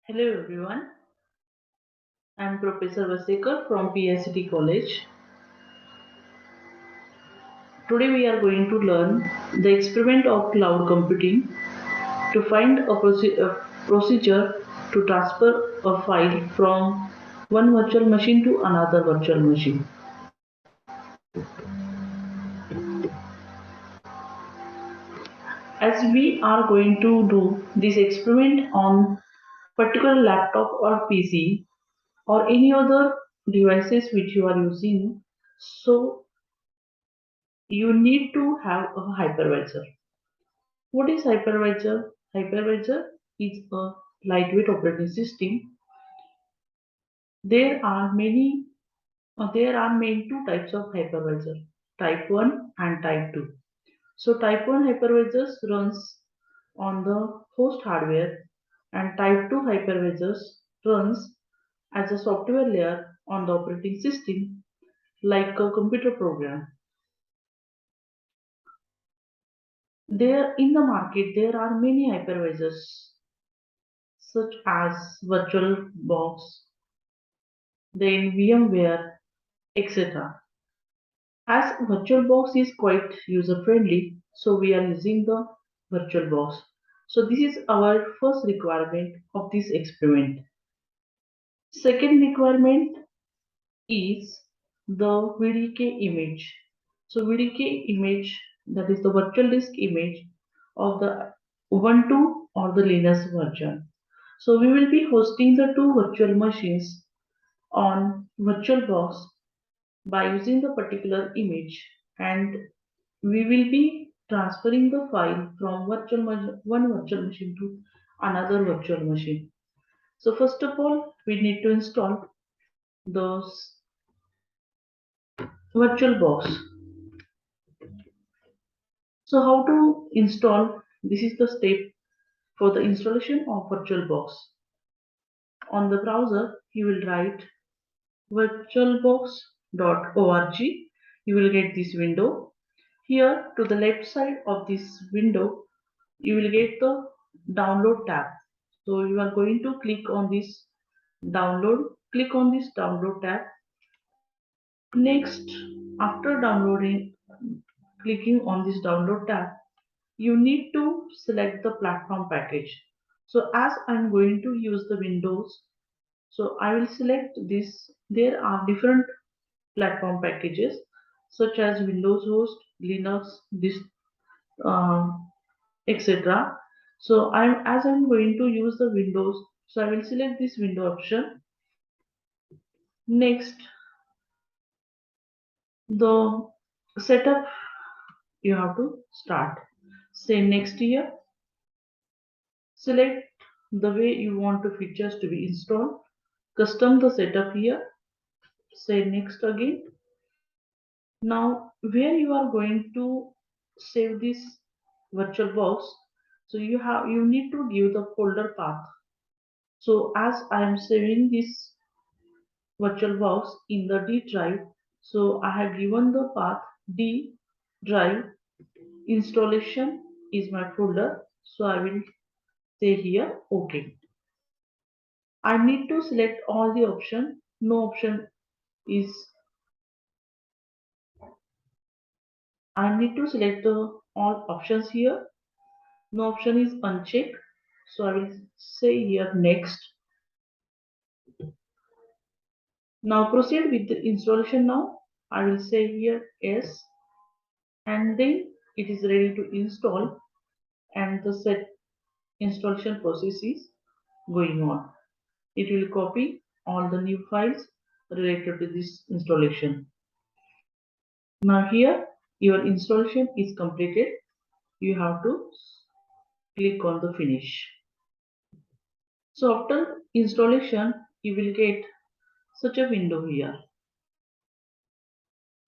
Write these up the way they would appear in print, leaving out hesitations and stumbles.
Hello everyone, I am Professor Vasekar from PICT College. Today we are going to learn the experiment of cloud computing to find a procedure to transfer a file from one virtual machine to another virtual machine. As we are going to do this experiment on particular laptop or PC or any other devices which you are using, so you need to have a hypervisor. What is hypervisor? Hypervisor is a lightweight operating system. There are many. There are main two types of hypervisor: Type 1 and Type 2. So Type 1 hypervisors runs on the host hardware, and Type 2 hypervisors runs as a software layer on the operating system, like a computer program. There in the market there are many hypervisors such as VirtualBox, then VMware, etc. As VirtualBox is quite user friendly, so we are using the VirtualBox. So this is our first requirement of this experiment. Second requirement is the VDK image. So VDK image, that is the virtual disk image of the Ubuntu or the Linux version. So we will be hosting the two virtual machines on VirtualBox by using the particular image, and we will be transferring the file from one virtual machine to another virtual machine. So first of all, we need to install the VirtualBox. So how to install? This is the step for the installation of VirtualBox. On the browser, you will write virtualbox.org. You will get this window. Here to the left side of this window, you will get the download tab. So you are going to click on this download tab. Next, after clicking on this download tab, you need to select the platform package. So as I'm going to use the Windows, so I will select this. There are different platform packages such as Windows Host, Linux, this etc. So I'm going to use the Windows, so I will select this window option. Next, the setup you have to start. Say next here, select the way you want the features to be installed. Custom the setup here. Say next again. Now where you are going to save this virtual box, so you need to give the folder path. So as I am saving this VirtualBox in the D drive. So I have given the path D drive. Installation is my folder. So I will say here OK. I need to select all the option. No option is I need to select the all options here. No option is unchecked. So I will say here next. Now proceed with the installation now. I will say here yes, and then it is ready to install, and the set installation process is going on. It will copy all the new files related to this installation. Now here your installation is completed. You have to click on the finish. So after installation you will get such a window here.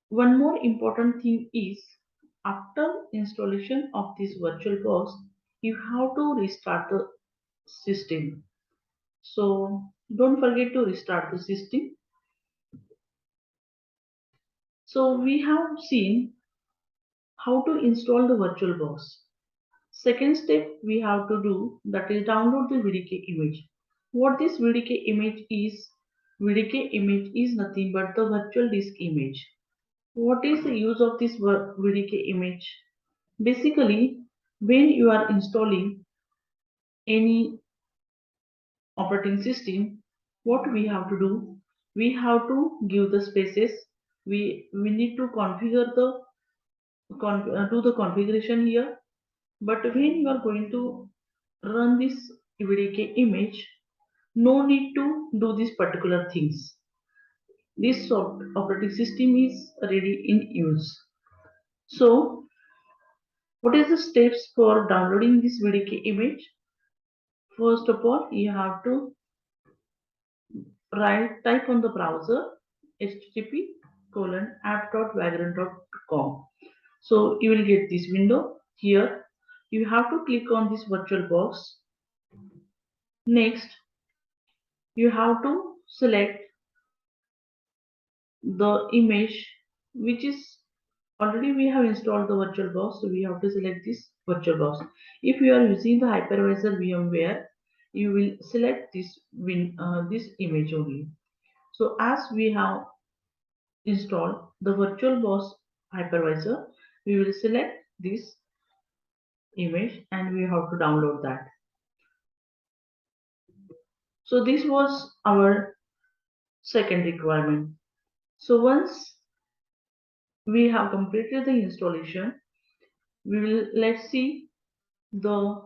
One more important thing is, after installation of this virtual box, you have to restart the system. So don't forget to restart the system. So we have seen how to install the VirtualBox. Second step we have to do, that is download the VDK image. What this VDK image is nothing but the virtual disk image. What is the use of this VDK image? Basically, when you are installing any operating system, what we have to do? We have to give the spaces. We need to configure the do the configuration here. But when you are going to run this VDK image, no need to do these particular things. This operating system is already in use. So, what is the steps for downloading this VDK image? First of all, you have to type on the browser http://app.vagrant.com. So you will get this window here. You have to click on this virtual box. Next, you have to select the image which is already we have installed the virtual box, so we have to select this virtual box. If you are using the hypervisor VMware, you will select this image only. So as we have installed the virtual box hypervisor, we will select this image and we have to download that. So this was our second requirement. So once we have completed the installation, we will let's see the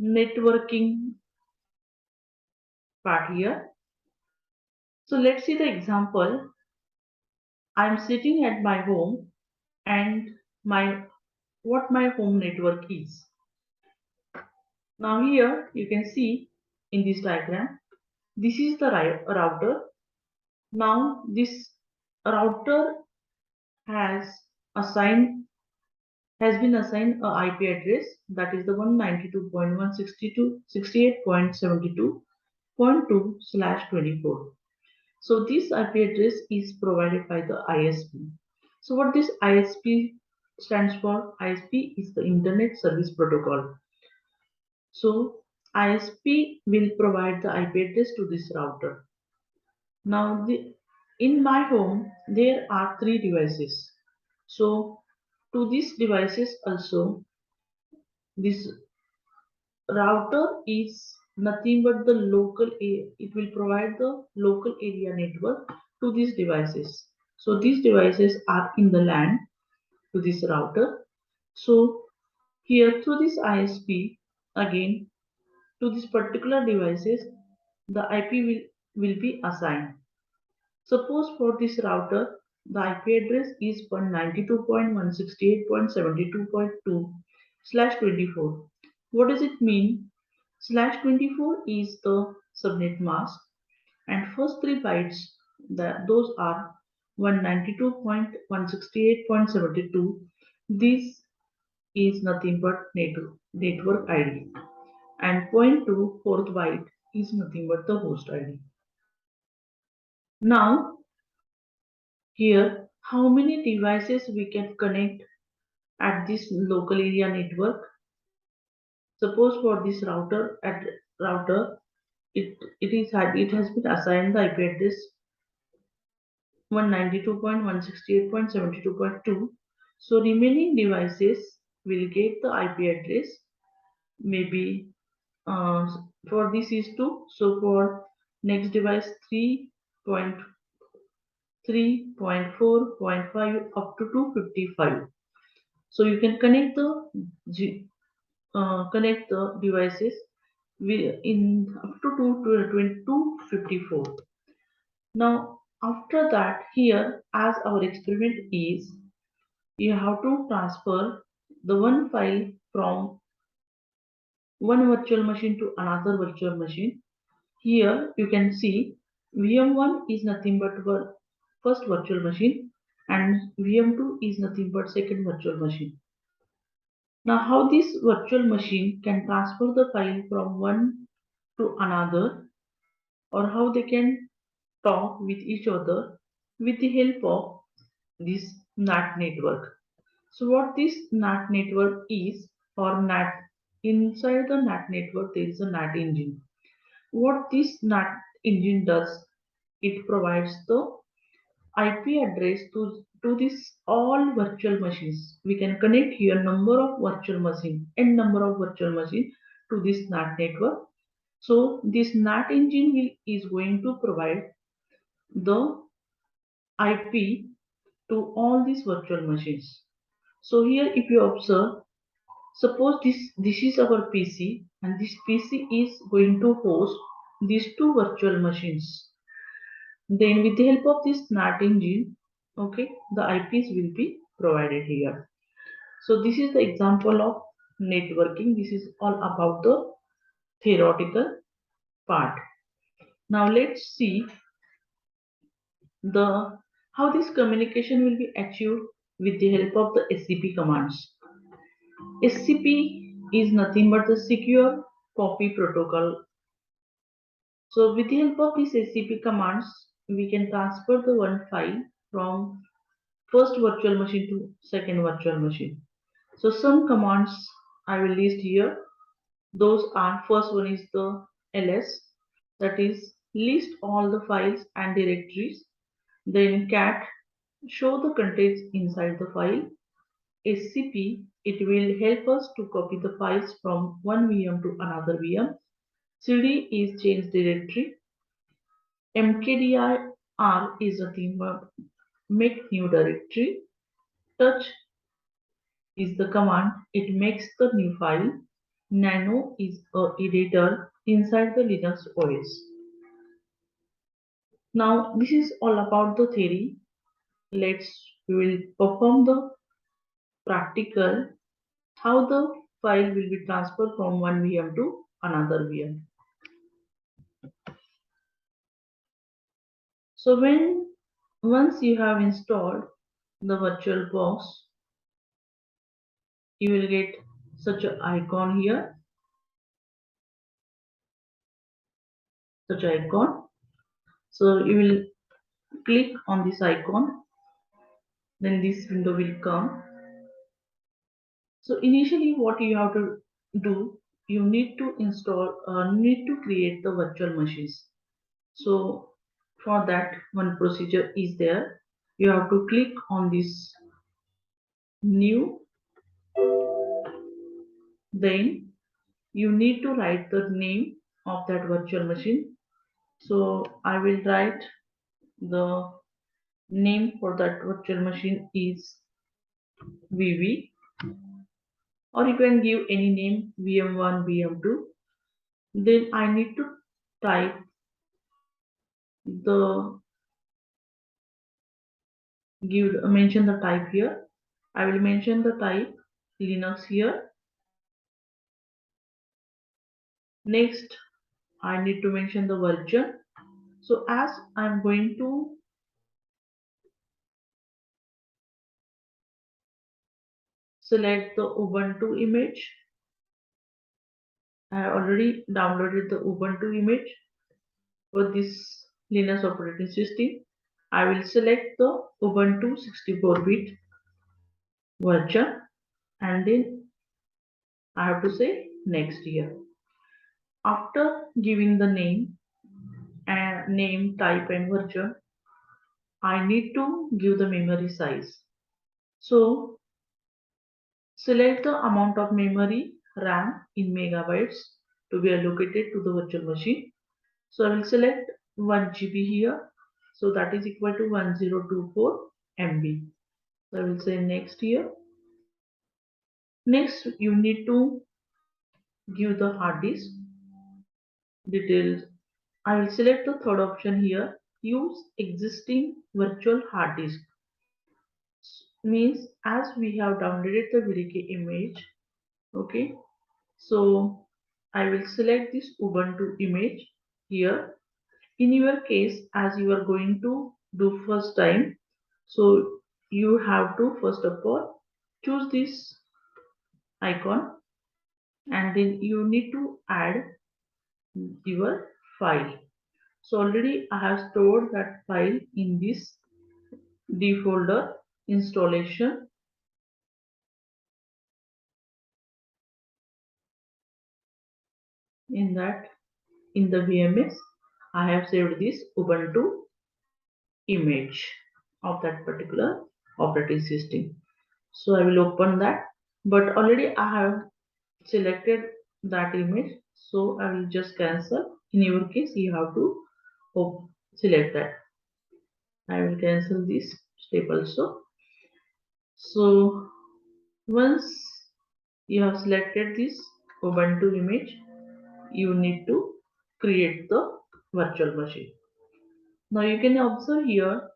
networking part here. So let's see the example. I'm sitting at my home and what my home network is. Now here you can see in this diagram, this is the router. Now this router has assigned has been assigned a IP address, that is the 192.168.72.2/24. So this IP address is provided by the ISP. So what this ISP stands for? ISP is the Internet Service Protocol. So ISP will provide the IP address to this router. Now in my home there are three devices. So to these devices also, this router is nothing but the it will provide the local area network to these devices. So these devices are in the LAN to this router. So here through this ISP, again to this particular devices, the IP will be assigned. Suppose for this router, the IP address is 192.168.72.2/24. What does it mean? /24 is the subnet mask and first three bytes, those are 192.168.72. This is nothing but network ID and point two fourth byte is nothing but the host ID. Now here, how many devices we can connect at this local area network? Suppose for this router, it has been assigned the IP address 192.168.72.2. So remaining devices will get the IP address. Maybe for this is 2. So for next device 3.3.4.5 up to 255. So you can connect the devices in up to 254. Now after that, here as our experiment is, you have to transfer the one file from one virtual machine to another virtual machine. Here you can see VM1 is nothing but first virtual machine and VM2 is nothing but second virtual machine. Now how this virtual machine can transfer the file from one to another, or how they can talk with each other with the help of this NAT network. So what this NAT network is, or NAT, inside the NAT network there is a NAT engine. what this NAT engine does, it provides the IP address to this all virtual machines. We can connect here number of virtual machine and number of virtual machine to this NAT network. So this NAT engine is going to provide the IP to all these virtual machines. So here if you observe, suppose this is our PC and this PC is going to host these two virtual machines. Then with the help of this NAT engine, okay, the IPs will be provided here. So this is the example of networking. This is all about the theoretical part. Now let's see the how this communication will be achieved with the help of the SCP commands. SCP is nothing but the secure copy protocol. So with the help of these SCP commands, we can transfer the one file from first virtual machine to second virtual machine. So some commands I will list here. Those are, first one is the ls, that is list all the files and directories. Then cat, show the contents inside the file. SCP, it will help us to copy the files from one VM to another VM. CD is change directory. mkdir is a theme of make new directory. Touch is the command, it makes the new file. Nano is a editor inside the Linux OS. Now this is all about the theory. We will perform the practical how the file will be transferred from one VM to another VM. So once you have installed the virtual box, you will get such an icon here, such icon. So you will click on this icon, then this window will come. So initially what you have to do, you need to create the virtual machines. So for that one procedure is there. You have to click on this new, then you need to write the name of that virtual machine. So I will write the name for that virtual machine is VV, or you can give any name VM1, VM2. Then I need to type the mention the type here. I will mention the type Linux here. Next, I need to mention the version. So as I'm going to select the Ubuntu image, I have already downloaded the Ubuntu image for this Linux operating system. I will select the Ubuntu 64-bit version and then I have to say next here. After giving the name, type and version, I need to give the memory size. So select the amount of memory RAM in megabytes to be allocated to the virtual machine. So I will select 1 GB here. So that is equal to 1024 MB. So I will say next here. Next, you need to give the hard disk details. I will select the third option here. Use existing virtual hard disk. Means as we have downloaded the VDK image, okay, so I will select this Ubuntu image here. In your case, as you are going to do first time, so you have to first of all choose this icon and then you need to add your file. So already I have stored that file in this D folder installation. In that in the VMS, I have saved this Ubuntu image of that particular operating system. So I will open that, but already I have selected that image, so I will just cancel. In your case, you have to select that. I will cancel this step also. So once you have selected this Ubuntu image, you need to create the virtual machine. Now you can observe here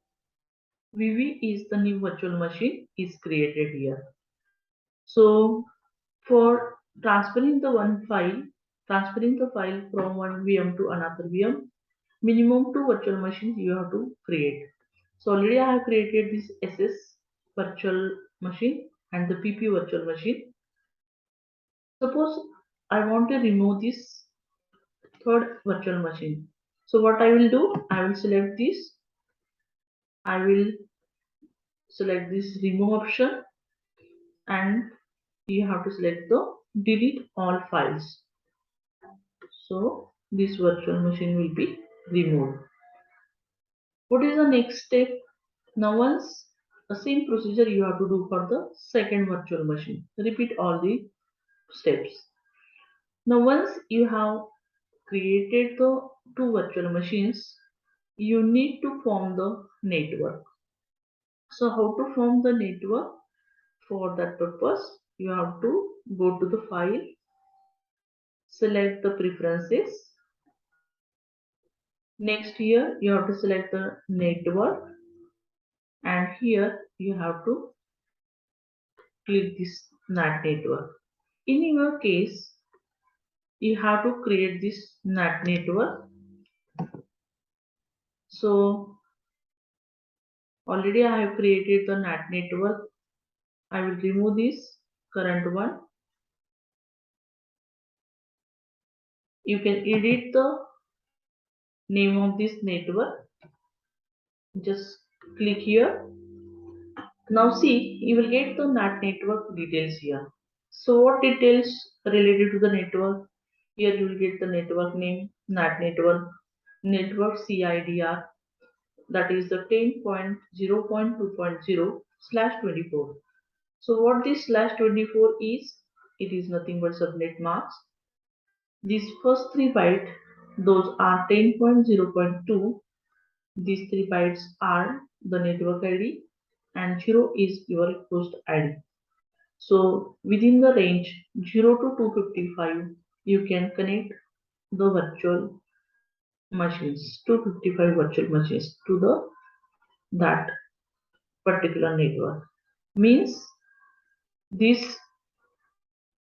VV is the new virtual machine is created here. So for transferring the file from one VM to another VM, minimum two virtual machines you have to create. So already I have created this SS virtual machine and the PP virtual machine. Suppose I want to remove this third virtual machine. So what I will do, I will select this. I will select this remove option, and you have to select the delete all files. So this virtual machine will be removed. What is the next step? Now once the same procedure you have to do for the second virtual machine. Repeat all the steps. Now once you have created the two virtual machines, you need to form the network. So how to form the network? For that purpose, you have to go to the file, select the preferences. Next here you have to select the network, and here you have to click this NAT network. In your case, you have to create this NAT network. So already I have created the NAT network. I will remove this current one. You can edit the name of this network. Just click here. Now see, you will get the NAT network details here. So what details related to the network? Here you will get the network name, NAT network, network CIDR, that is the 10.0.2.0/24. So what this /24 is? It is nothing but subnet mask. These first 3 bytes, those are 10.0.2. These 3 bytes are the network ID, and 0 is your host ID. So within the range 0 to 255, you can connect the virtual machines, 255 virtual machines to the that particular network. Means this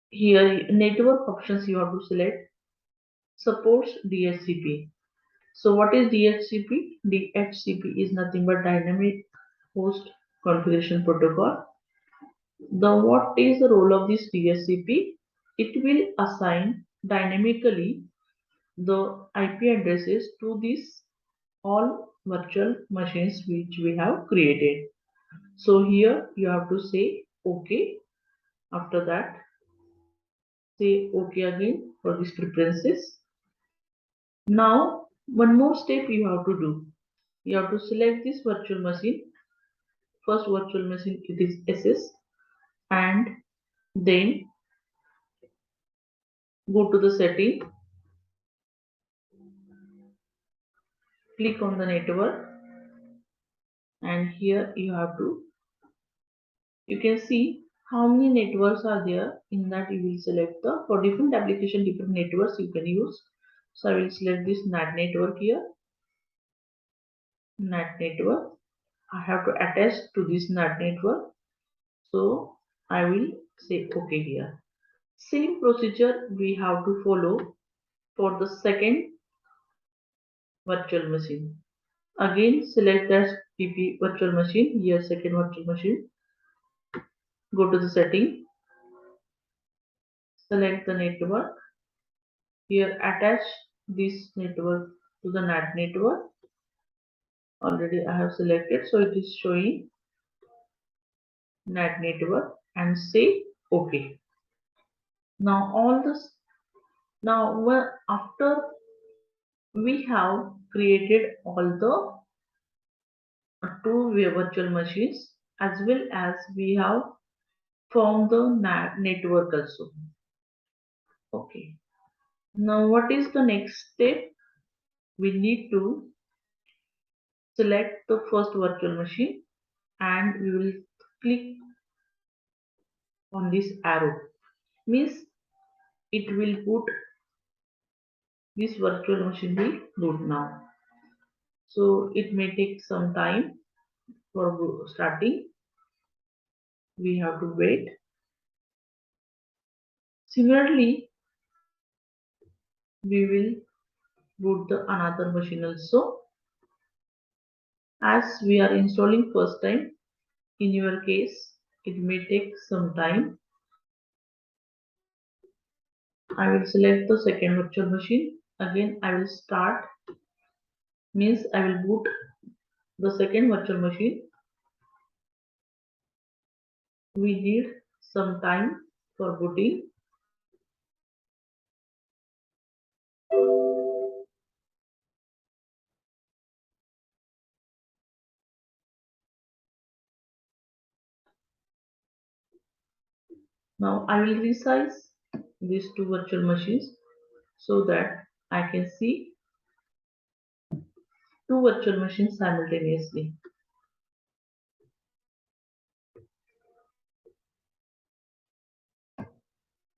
here network options you have to select supports DHCP. So what is DHCP? DHCP is nothing but dynamic host configuration protocol. The what is the role of this DHCP? It will assign dynamically the IP addresses to these all virtual machines which we have created. So here you have to say OK. After that, say OK again for these preferences. Now one more step you have to do. You have to select this virtual machine. First virtual machine it is SS, and then go to the setting, click on the network, and here you can see how many networks are there. In that you will select the for different application different networks you can use. So I will select this NAT network here, NAT network. I have to attach to this NAT network, so I will say OK here. Same procedure we have to follow for the second virtual machine. Again select that PP virtual machine, here second virtual machine. Go to the setting, select the network. Here attach this network to the NAT network. Already I have selected, so it is showing NAT network, and say OK. Now all this, now after we have created all the two virtual machines, as well as we have formed the network also. Okay. Now what is the next step? We need to select the first virtual machine and we will click on this arrow. Means it will put this virtual machine will boot now. So it may take some time for starting. We have to wait. Similarly, we will boot the another machine also. As we are installing first time, in your case, it may take some time. I will select the second virtual machine. Again, I will start, means I will boot the second virtual machine. We need some time for booting. Now I will resize these two virtual machines so that I can see two virtual machines simultaneously.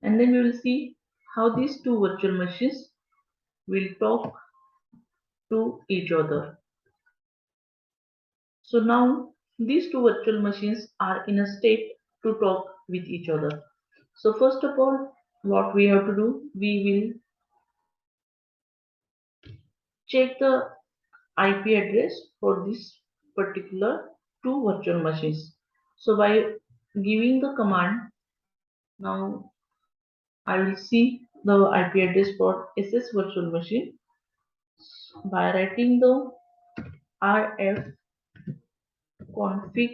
And then we will see how these two virtual machines will talk to each other. So now these two virtual machines are in a state to talk with each other. So first of all, what we have to do, we will check the IP address for this particular two virtual machines. So by giving the command, now I will see the IP address for SS virtual machine by writing the rf config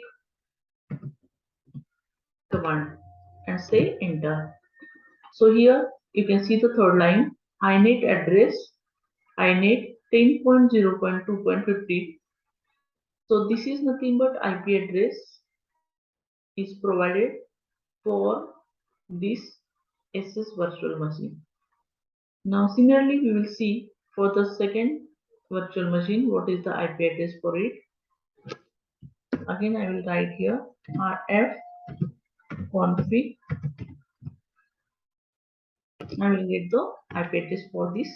command and say enter. So here you can see the third line, inet address, inet 10.0.2.50. So this is nothing but IP address is provided for this SS virtual machine. Now similarly we will see for the second virtual machine what is the IP address for it. Again I will write here rf config. I will get the IP address for this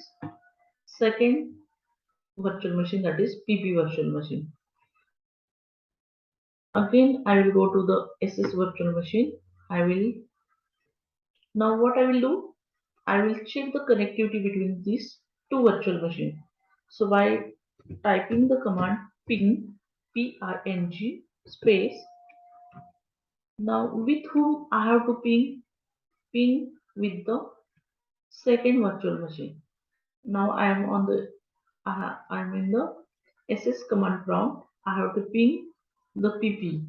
second virtual machine, that is PP virtual machine. Again I will go to the SS virtual machine. I will now what I will do, I will check the connectivity between these two virtual machines. So by typing the command ping ping space, now with whom I have to ping with the second virtual machine. Now I am on the I am in the SS command prompt. I have to ping the PP.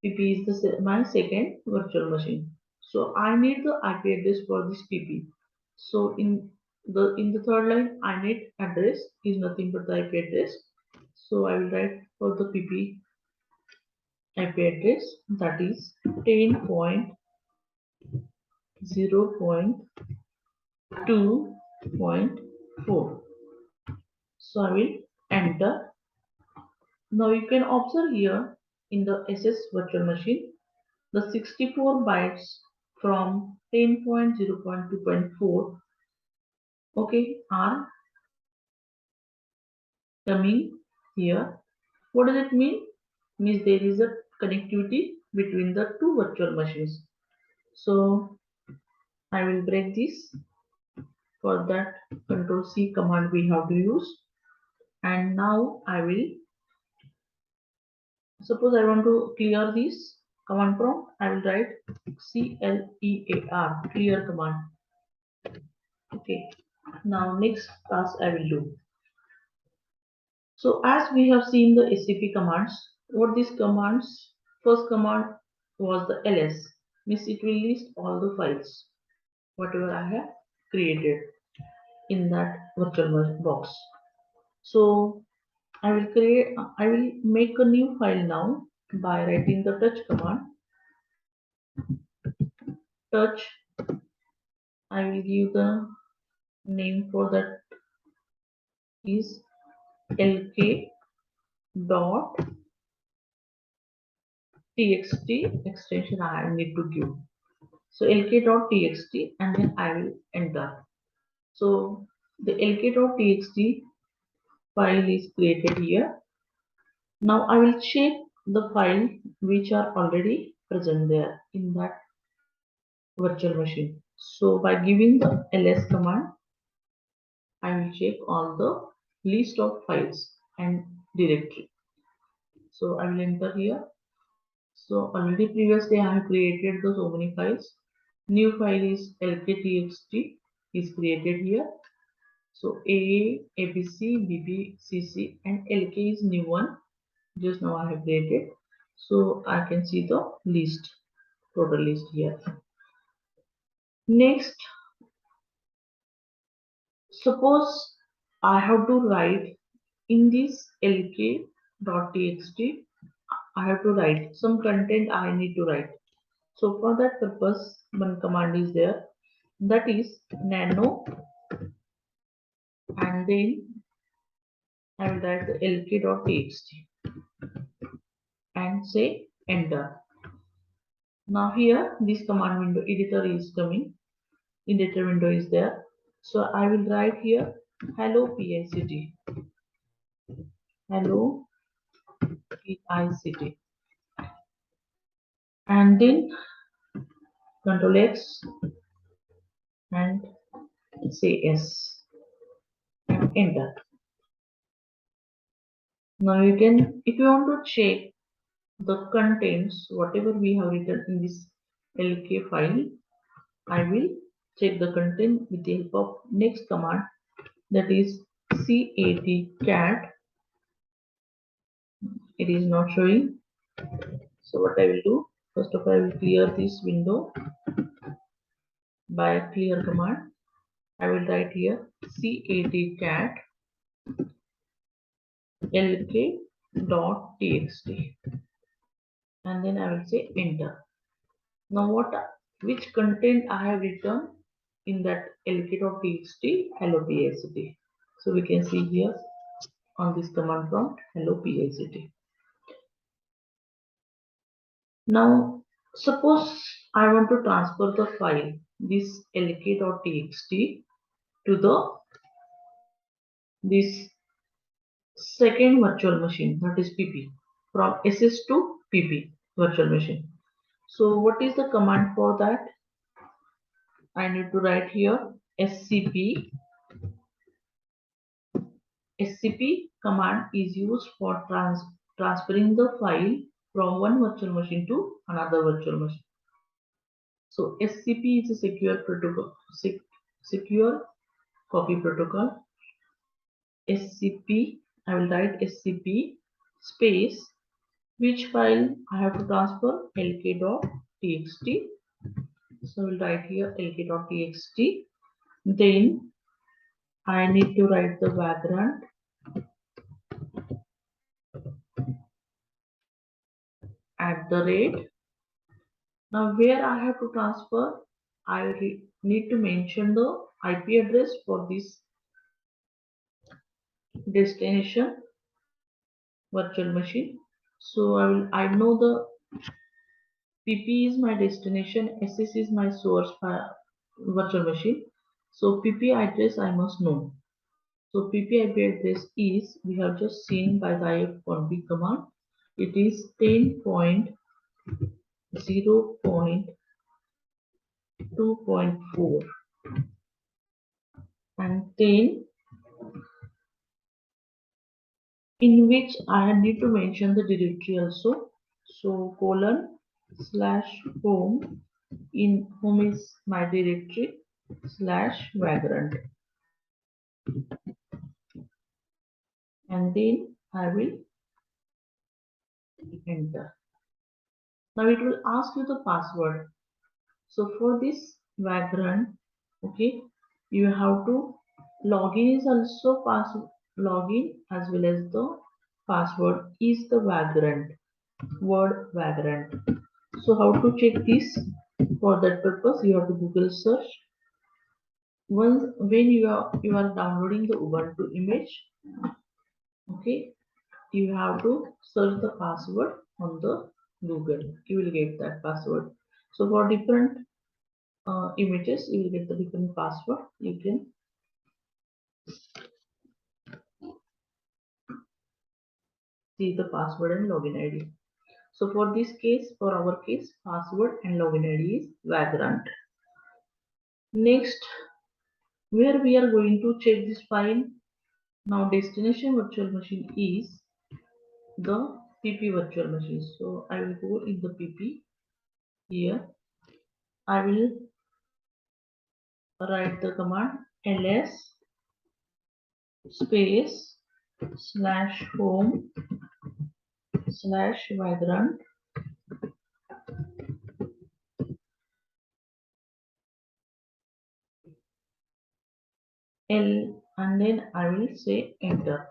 PP is my second virtual machine. So I need the IP address for this PP. So in the third line, I need address is nothing but the IP address. So I will write for the PP IP address, that is 10.0.2.4. So I will enter. Now you can observe here in the SS virtual machine the 64 bytes from 10.0.2.4, okay, are coming here. What does it mean? Means there is a connectivity between the two virtual machines. So I will break this. For that, Control C command we have to use. And now I will, suppose I want to clear this command prompt, I will write clear, clear command. Okay. Now next task I will do. So as we have seen the SCP commands, what these commands, first command was the ls, means it will list all the files, whatever I have created. in that virtual box. So I will make a new file now by writing the touch command. Touch, I will give the name for that is lk dot txt extension I need to give. So lk.txt and then I will enter. So the lk.txt file is created here. Now I will check the file which are already present there in that virtual machine. So by giving the ls command, I will check all the list of files and directory. So I will enter here. So already previously I have created the so many files. New file is lktxt is created here. So A, ABC, BB, CC and LK is new one. Just now I have created. So I can see the list, total list here. Next, suppose I have to write in this lk.txt, I have to write some content I need to write. So for that purpose, one command is there, that is nano, and then I will write the lk.txt and say enter. Now here this command window editor is coming, editor window is there. So I will write here hello PICT, hello PICT, and then control X and say yes and enter. Now you can, if you want to check the contents, whatever we have written in this LK file, I will check the content with the help of next command, that is cat. It is not showing. So what I will do, first of all I will clear this window by clear command. I will write here cat lk.txt and then I will say enter. Now which content I have written in that lk.txt, hello PICT. So we can see here on this command prompt hello PICT. Now suppose I want to transfer the file this lk.txt to the this second virtual machine, that is PP, from SS to PP virtual machine. So what is the command for that? I need to write here scp. scp command is used for transferring the file from one virtual machine to another virtual machine. So scp is a secure protocol, secure copy protocol. scp, I will write scp space which file I have to transfer, lk.txt. So I will write here lk.txt. Then I need to write the background at the rate. Now where I have to transfer, I need to mention the IP address for this destination virtual machine. So I know the PP is my destination, SS is my source virtual machine. So PP address I must know. So PP IP address is, we have just seen by the ifconfig command, it is 10.0.2.4 and 10, in which I need to mention the directory also. So colon slash home, in home is my directory slash vagrant, and then I will enter. Now it will ask you the password. So for this vagrant, okay, you have to Login is also login as well as the password is the vagrant word vagrant. So how to check this? For that purpose, you have to Google search. Once when you are downloading the Ubuntu image, okay, you have to search the password on the Google. You will get that password. So for different images, you will get the different password. You can see the password and login ID. So for this case, for our case, password and login ID is vagrant. Next, where we are going to check this file. Now destination virtual machine is the PP virtual machine. So I will go in the PP here. I will write the command ls space slash home slash vagrant L, and then I will say enter.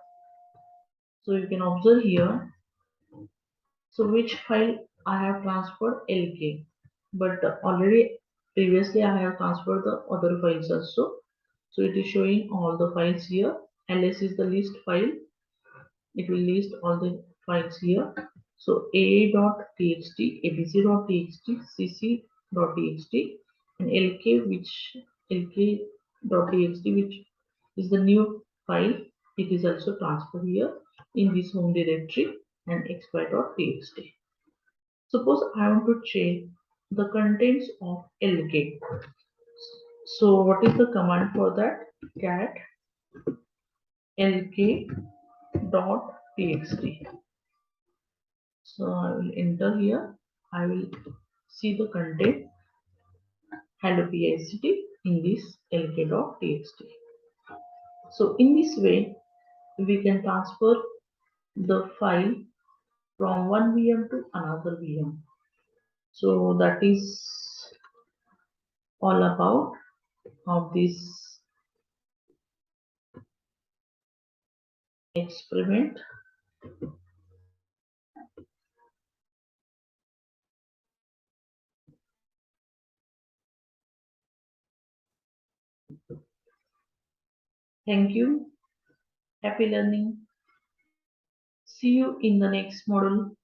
So you can observe here. So which file I have transferred LK, but already previously I have transferred the other files also. So it is showing all the files here. ls is the list file. It will list all the files here. So a.txt, abc.txt, cc.txt, and lk.txt, which is the new file. It is also transferred here in this home directory, and xy.txt. Suppose I want to change the contents of lk. So what is the command for that? Cat lk.txt. So I will enter here. I will see the content hello PICT in this lk.txt. So in this way, we can transfer the file from one VM to another VM. So that is all about of this experiment. Thank you. Happy learning. See you in the next module.